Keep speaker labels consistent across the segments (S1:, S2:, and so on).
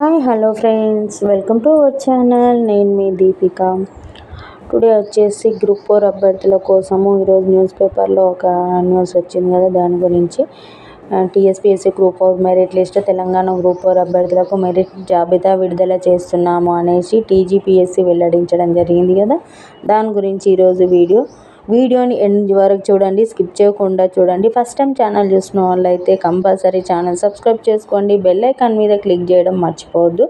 S1: Hi hello friends, welcome to our channel. నేను మీ Deepika. Today వచ్చేసి group 4 అభ్యర్థుల కోసము ఈరోజు న్యూస్ పేపర్లో ఒక న్యూస్ వచ్చింది కదా, దాని గురించి TSPSC group 4 merit list, Telangana group 4 అభ్యర్థులకు మెరిట్ జాబితా విడుదల చేస్తున్నాము అనేసి టీజీపీఎస్సీ వెల్లడించడం జరిగింది కదా. దాని గురించి ఈరోజు వీడియోని ఎండ్ వరకు చూడండి, స్కిప్ చేయకుండా చూడండి. ఫస్ట్ టైం ఛానల్ చూసిన వాళ్ళైతే కంపల్సరీ ఛానల్ సబ్స్క్రైబ్ చేసుకోండి, బెల్ ఐకాన్ మీద క్లిక్ చేయడం మర్చిపోవద్దు.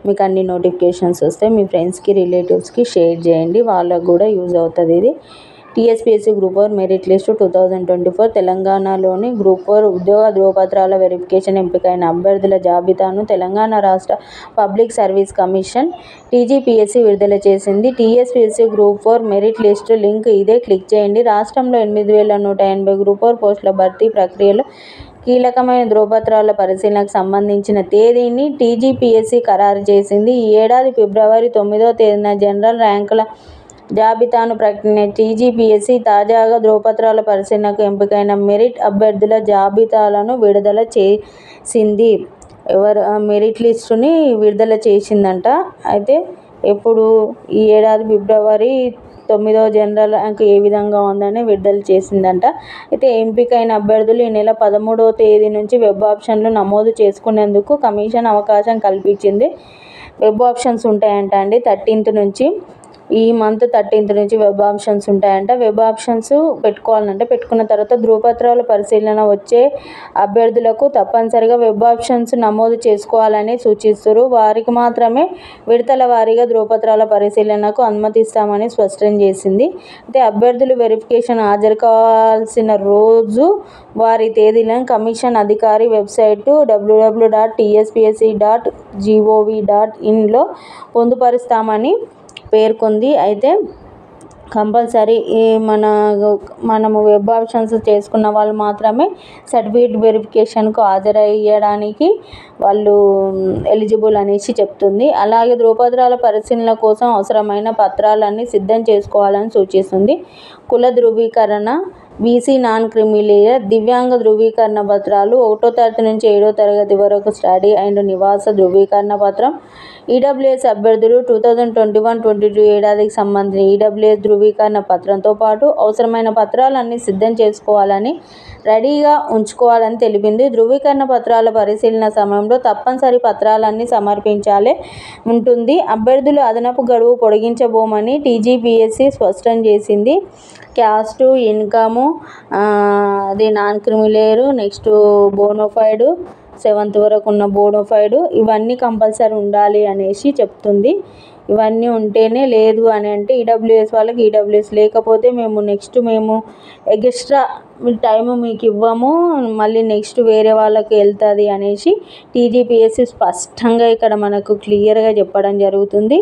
S1: మీకు అన్ని నోటిఫికేషన్స్ వస్తాయి. మీ ఫ్రెండ్స్కి, రిలేటివ్స్కి షేర్ చేయండి, వాళ్ళకు కూడా యూజ్ అవుతుంది. ఇది టీఎస్పీఎస్సీ గ్రూప్ 4 మెరిట్ లిస్ట్ 2024 తెలంగాణలోని గ్రూప్ 4 ఉద్యోగ ధృవపత్రాల వెరిఫికేషన్ ఎంపికైన అభ్యర్థుల జాబితాను తెలంగాణ రాష్ట్ర పబ్లిక్ సర్వీస్ కమిషన్ టీజీపీఎస్సీ విడుదల చేసింది. TSPSC group 4 merit list link ఇదే, క్లిక్ చేయండి. రాష్ట్రంలో 8180 గ్రూప్ 4 పోస్టుల భర్తీ ప్రక్రియలో కీలకమైన ధృవపత్రాల పరిశీలనకు సంబంధించిన తేదీని టీజీపీఎస్సీ ఖరారు చేసింది. ఈ ఏడాది ఫిబ్రవరి 9వ తేదీన జనరల్ ర్యాంకుల జాబితాను ప్రకటించిన టీజీపీఎస్సీ తాజాగా ధృవపత్రాల పరిశీలనకు ఎంపికైన మెరిట్ అభ్యర్థుల జాబితాలను విడుదల చేసింది. మెరిట్ లిస్టుని విడుదల చేసిందంట. అయితే ఎప్పుడు ఈ ఏడాది ఫిబ్రవరి 9వ జనరల్ ర్యాంక్ ఏ విధంగా ఉందని విడుదల చేసిందంట. అయితే ఎంపికైన అభ్యర్థులు ఈ నెల 13వ తేదీ నుంచి వెబ్ ఆప్షన్లు నమోదు చేసుకునేందుకు కమిషన్ అవకాశం కల్పించింది. వెబ్ ఆప్షన్స్ ఉంటాయంట అండి. 13th నుంచి, ఈ మంత్ 13th నుంచి వెబ్ ఆప్షన్స్ ఉంటాయంట. వెబ్ ఆప్షన్స్ పెట్టుకోవాలంటే పెట్టుకున్న తర్వాత ధృవపత్రాల పరిశీలన వచ్చే అభ్యర్థులకు తప్పనిసరిగా వెబ్ ఆప్షన్స్ నమోదు చేసుకోవాలని సూచిస్తారు. వారికి మాత్రమే విడతల వారీగా ధృవపత్రాల పరిశీలనకు అనుమతిస్తామని స్పష్టం చేసింది. అయితే అభ్యర్థులు వెరిఫికేషన్ హాజరు కావాల్సిన రోజు, వారి తేదీలను కమిషన్ అధికారి వెబ్సైటు www.tspsc.gov.in పొందుపరుస్తామని పేర్కొంది. అయితే కంపల్సరీ మనము వెబ్ ఆప్షన్స్ చేసుకున్న వాళ్ళు మాత్రమే సర్టిఫికేట్ వెరిఫికేషన్కు హాజరయ్యడానికి వాళ్ళు ఎలిజిబుల్ అనేసి చెప్తుంది. అలాగే ధృవపత్రాల పరిశీలన కోసం అవసరమైన పత్రాలన్నీ సిద్ధం చేసుకోవాలని సూచిస్తుంది. కుల ధృవీకరణ, బీసీ నాన్ క్రిమిలేయర్, దివ్యాంగ ధృవీకరణ పత్రాలు, 1వ తరగతి నుంచి 7వ తరగతి వరకు స్టడీ అండ్ నివాస ధృవీకరణ పత్రం, ఈడబ్ల్యూఎస్ అభ్యర్థులు 2021-22 ఏడాదికి సంబంధించిన ఈడబ్ల్యూఎస్ ధృవీకరణ పత్రంతో పాటు అవసరమైన పత్రాలన్నీ సిద్ధం చేసుకోవాలని, రెడీగా ఉంచుకోవాలని తెలిపింది. ధృవీకరణ పత్రాల పరిశీలన సమయంలో తప్పనిసరి పత్రాలన్నీ సమర్పించాలి ఉంటుంది. అభ్యర్థులు అదనపు గడువు పొడిగించబోమని టీజీపీఎస్సీ స్పష్టం చేసింది. క్యాస్టు, ఇన్కము, అది నాన్ క్రిమిలేయరు, నెక్స్ట్ బోనోఫైడ్, 7th వరకు ఉన్న బోనోఫైడ్, ఇవన్నీ కంపల్సరీ ఉండాలి అనేసి చెప్తుంది. ఇవన్నీ ఉంటేనే, లేదు అని అంటే ఈడబ్ల్యూఎస్ వాళ్ళకి ఈడబ్ల్యూఎస్ లేకపోతే మేము ఎక్స్ట్రా టైం మీకు ఇవ్వము, మళ్ళీ నెక్స్ట్ వేరే వాళ్ళకి వెళ్తుంది అనేసి టీజీపీఎస్సీ స్పష్టంగా ఇక్కడ మనకు క్లియర్గా చెప్పడం జరుగుతుంది.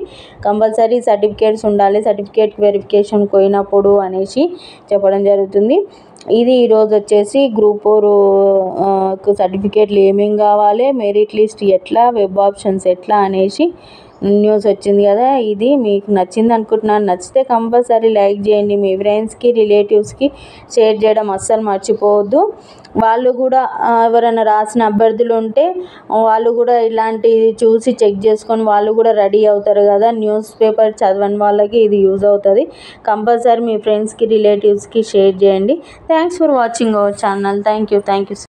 S1: కంపల్సరీ సర్టిఫికేట్స్ ఉండాలి, సర్టిఫికేట్ వెరిఫికేషన్ పోయినప్పుడు అనేసి చెప్పడం జరుగుతుంది. ఇది ఈరోజు వచ్చేసి గ్రూప్ 4 సర్టిఫికేట్లు ఏమేమి కావాలి, మెరిట్ లిస్ట్ ఎట్లా, వెబ్ ఆప్షన్స్ ఎట్లా అనేసి న్యూస్ వచ్చింది కదా. ఇది మీకు నచ్చింది అనుకుంటున్నాను. నచ్చితే కంపల్సరీ లైక్ చేయండి, మీ ఫ్రెండ్స్కి, రిలేటివ్స్కి షేర్ చేయడం అస్సలు మర్చిపోవద్దు. వాళ్ళు కూడా ఎవరైనా రాసిన అభ్యర్థులు ఉంటే వాళ్ళు కూడా ఇలాంటివి చూసి చెక్ చేసుకొని వాళ్ళు కూడా రెడీ అవుతారు కదా. న్యూస్ పేపర్ చదవని వాళ్ళకి ఇది యూజ్ అవుతుంది. కంపల్సరీ మీ ఫ్రెండ్స్కి, రిలేటివ్స్కి షేర్ చేయండి. Thanks for watching our channel. Thank you.